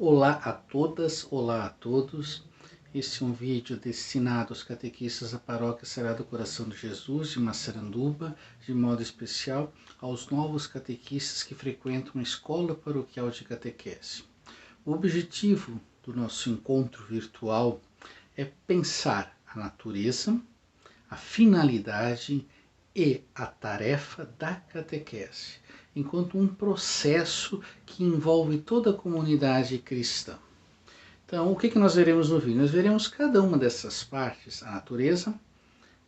Olá a todas, olá a todos. Este é um vídeo destinado aos catequistas da Paróquia Sagrado Coração de Jesus de Massaranduba, de modo especial aos novos catequistas que frequentam a Escola Paroquial de Catequese. O objetivo do nosso encontro virtual é pensar a natureza, a finalidade e a tarefa da catequese, enquanto um processo que envolve toda a comunidade cristã. Então, o que nós veremos no vídeo? Nós veremos cada uma dessas partes, a natureza,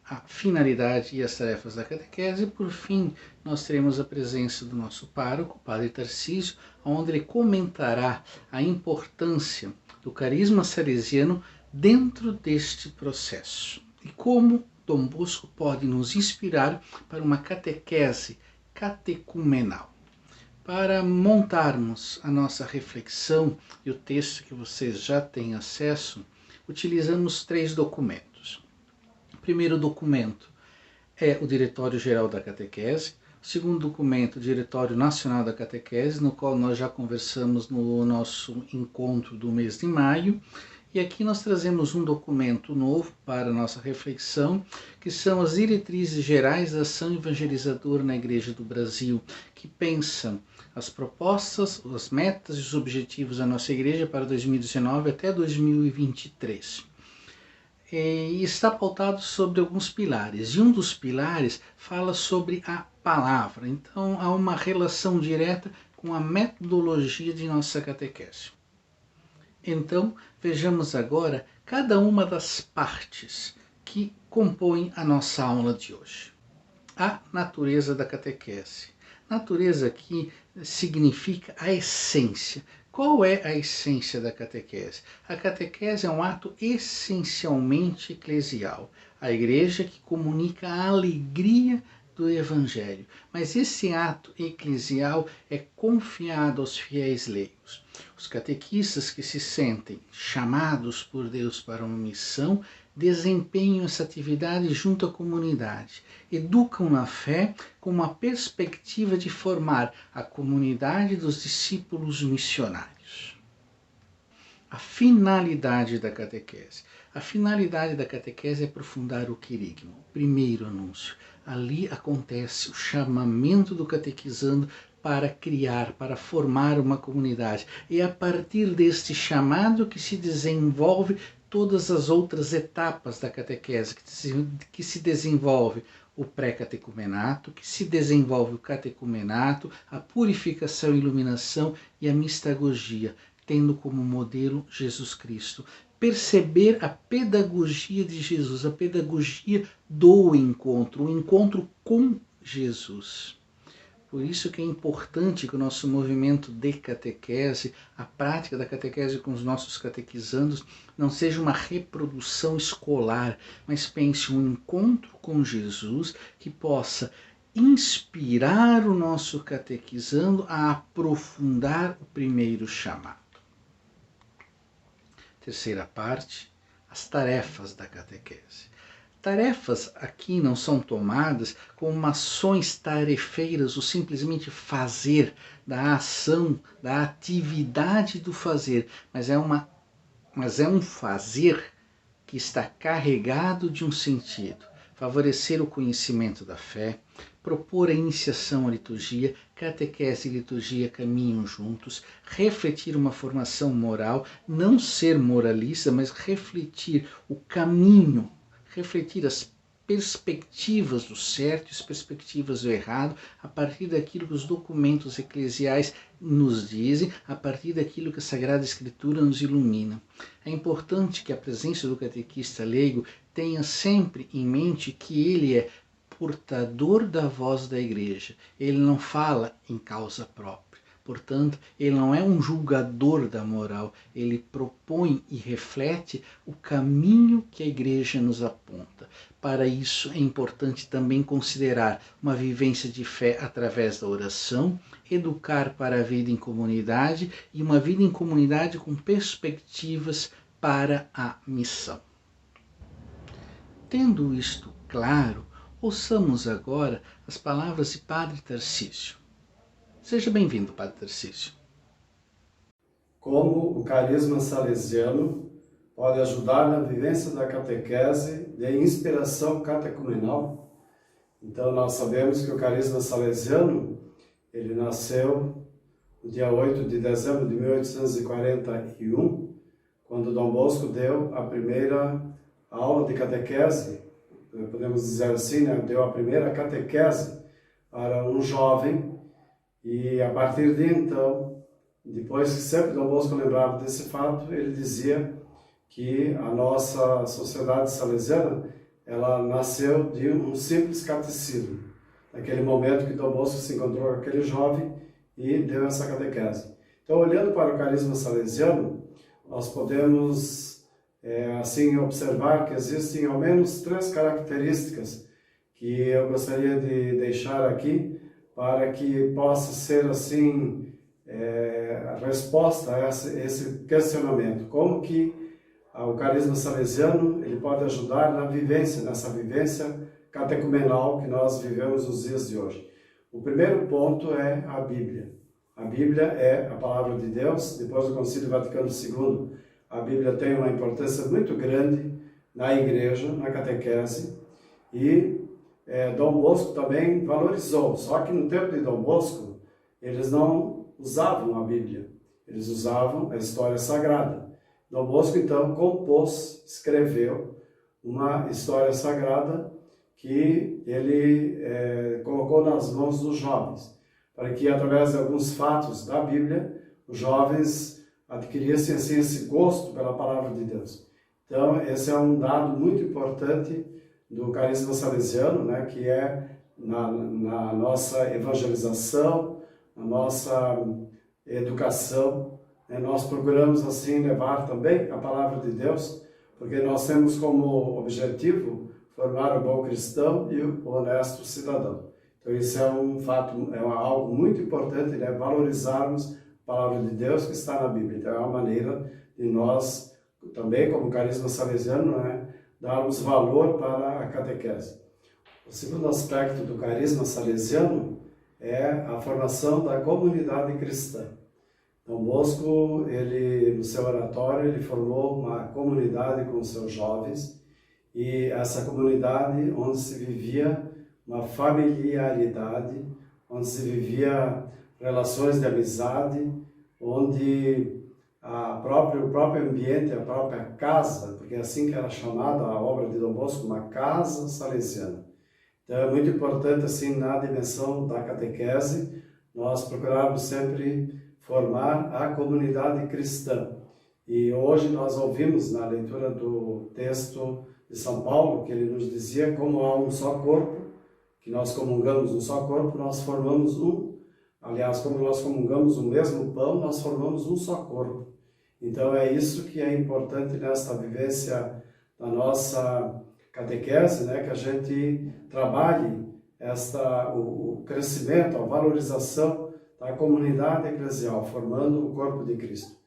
a finalidade e as tarefas da catequese, e por fim, nós teremos a presença do nosso pároco, o Padre Tarcísio, onde ele comentará a importância do carisma salesiano dentro deste processo e como Dom Bosco pode nos inspirar para uma catequese catecumenal. Para montarmos a nossa reflexão e o texto que vocês já têm acesso, utilizamos 3 documentos. O primeiro documento é o Diretório-Geral da Catequese. O segundo documento, o Diretório Nacional da Catequese, no qual nós já conversamos no nosso encontro do mês de maio. E aqui nós trazemos um documento novo para a nossa reflexão, que são as Diretrizes Gerais da Ação Evangelizadora na Igreja do Brasil, que pensam as propostas, as metas e os objetivos da nossa Igreja para 2019 até 2023. E está pautado sobre alguns pilares, e um dos pilares fala sobre a palavra. Então há uma relação direta com a metodologia de nossa catequese. Então, vejamos agora cada uma das partes que compõem a nossa aula de hoje. A natureza da catequese. Natureza aqui significa a essência. Qual é a essência da catequese? A catequese é um ato essencialmente eclesial. A igreja que comunica a alegria do Evangelho. Mas esse ato eclesial é confiado aos fiéis leigos. Os catequistas que se sentem chamados por Deus para uma missão desempenham essa atividade junto à comunidade, educam na fé com uma perspectiva de formar a comunidade dos discípulos missionários. A finalidade da catequese. A finalidade da catequese é aprofundar o querigma, o primeiro anúncio. Ali acontece o chamamento do catequizando para criar, para formar uma comunidade. E é a partir deste chamado que se desenvolve todas as outras etapas da catequese, que se desenvolve o pré-catecumenato, que se desenvolve o catecumenato, a purificação e iluminação e a mistagogia, tendo como modelo Jesus Cristo. Perceber a pedagogia de Jesus, a pedagogia do encontro, o encontro com Jesus. Por isso que é importante que o nosso movimento de catequese, a prática da catequese com os nossos catequizandos, não seja uma reprodução escolar, mas pense um encontro com Jesus que possa inspirar o nosso catequizando a aprofundar o primeiro chamado. Terceira parte, as tarefas da catequese. Tarefas aqui não são tomadas como ações tarefeiras ou simplesmente fazer, da ação, da atividade do fazer, mas é um fazer que está carregado de um sentido. Favorecer o conhecimento da fé, propor a iniciação à liturgia, catequese e liturgia caminham juntos, refletir uma formação moral, não ser moralista, mas refletir o caminho, refletir as perspectivas do certo e as perspectivas do errado, a partir daquilo que os documentos eclesiais nos dizem, a partir daquilo que a Sagrada Escritura nos ilumina. É importante que a presença do catequista leigo tenha sempre em mente que ele é portador da voz da igreja. Ele não fala em causa própria. Portanto, ele não é um julgador da moral, ele propõe e reflete o caminho que a igreja nos aponta. Para isso é importante também considerar uma vivência de fé através da oração, educar para a vida em comunidade e uma vida em comunidade com perspectivas para a missão. Tendo isto claro, ouçamos agora as palavras de Padre Tarcísio. Seja bem-vindo, Padre Tarcísio. como o carisma salesiano pode ajudar na vivência da catequese de inspiração catecumenal. Então, nós sabemos que o carisma salesiano, ele nasceu no dia 8 de dezembro de 1841, quando Dom Bosco deu a primeira aula de catequese, podemos dizer assim, né? Deu a primeira catequese para um jovem, e a partir de então, depois que sempre Dom Bosco lembrava desse fato, ele dizia que a nossa sociedade salesiana, ela nasceu de um simples catecismo. Naquele momento que Dom Bosco se encontrou com aquele jovem e deu essa catequese. Então, olhando para o carisma salesiano, nós podemos, assim, observar que existem ao menos 3 características que eu gostaria de deixar aqui para que possa ser, assim, a resposta a esse questionamento. Como que o carisma salesiano ele pode ajudar na vivência, nessa vivência catecumenal que nós vivemos nos dias de hoje? O primeiro ponto é a Bíblia. A Bíblia é a palavra de Deus. Depois do Concílio Vaticano II, a Bíblia tem uma importância muito grande na igreja, na catequese, e Dom Bosco também valorizou. Só que no tempo de Dom Bosco, eles não usavam a Bíblia, eles usavam a história sagrada. Dom Bosco, então, compôs, escreveu uma história sagrada que ele colocou nas mãos dos jovens, para que, através de alguns fatos da Bíblia, os jovens adquirissem assim, esse gosto pela palavra de Deus. Então, esse é um dado muito importante do carisma salesiano, né, que é na nossa evangelização, na nossa educação, né, nós procuramos assim levar também a palavra de Deus, porque nós temos como objetivo formar o bom cristão e o honesto cidadão. Então isso é um fato, algo muito importante, né, valorizarmos a palavra de Deus que está na Bíblia. Então é uma maneira de nós, também como carisma salesiano, né, darmos valor para a catequese. O segundo aspecto do carisma salesiano é a formação da comunidade cristã. Dom Bosco, no seu oratório, ele formou uma comunidade com seus jovens, e essa comunidade onde se vivia uma familiaridade, onde se vivia relações de amizade, onde o próprio ambiente, a própria casa, porque é assim que era chamada a obra de Dom Bosco, uma casa salesiana. Então é muito importante, assim, na dimensão da catequese, nós procurarmos sempre formar a comunidade cristã. E hoje nós ouvimos na leitura do texto de São Paulo, que ele nos dizia como há um só corpo, que nós comungamos um só corpo, nós formamos um. Aliás, como nós comungamos o mesmo pão, nós formamos um só corpo. Então é isso que é importante nesta vivência da nossa catequese, né? Que a gente trabalhe o crescimento, a valorização da comunidade eclesial, formando o corpo de Cristo.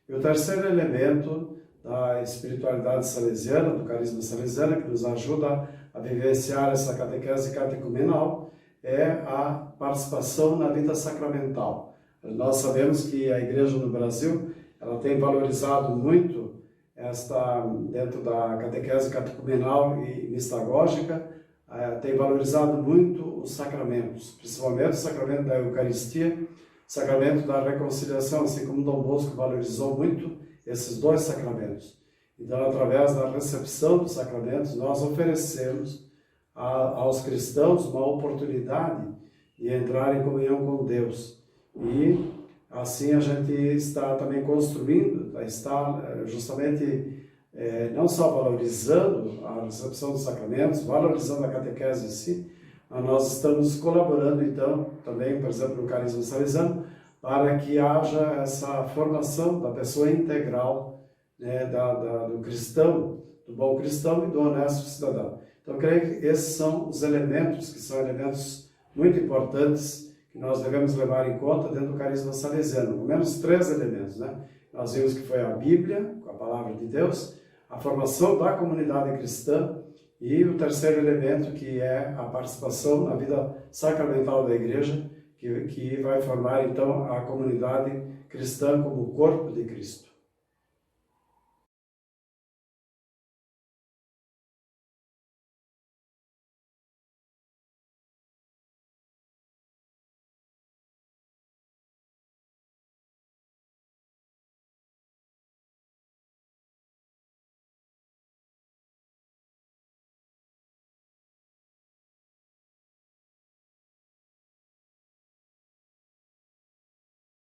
E o terceiro elemento da espiritualidade salesiana, do carisma salesiano, que nos ajuda a vivenciar essa catequese catecumenal, é a participação na vida sacramental. Nós sabemos que a Igreja no Brasil ela tem valorizado muito dentro da catequese catecumenal e mistagógica, tem valorizado muito os sacramentos, principalmente o sacramento da Eucaristia, o sacramento da reconciliação, assim como Dom Bosco valorizou muito esses 2 sacramentos. Então, através da recepção dos sacramentos, nós oferecemos aos cristãos uma oportunidade de entrar em comunhão com Deus. E assim a gente está também construindo, está justamente não só valorizando a recepção dos sacramentos, valorizando a catequese em si, mas nós estamos colaborando então também, por exemplo, no carisma salesiano, para que haja essa formação da pessoa integral, né, do cristão, do bom cristão e do honesto cidadão. Então, eu creio que esses são os elementos, que são elementos muito importantes, que nós devemos levar em conta dentro do carisma salesiano. Pelo menos 3 elementos, né? Nós vimos que foi a Bíblia, com a palavra de Deus, a formação da comunidade cristã e o terceiro elemento, que é a participação na vida sacramental da Igreja, que vai formar então a comunidade cristã como o corpo de Cristo.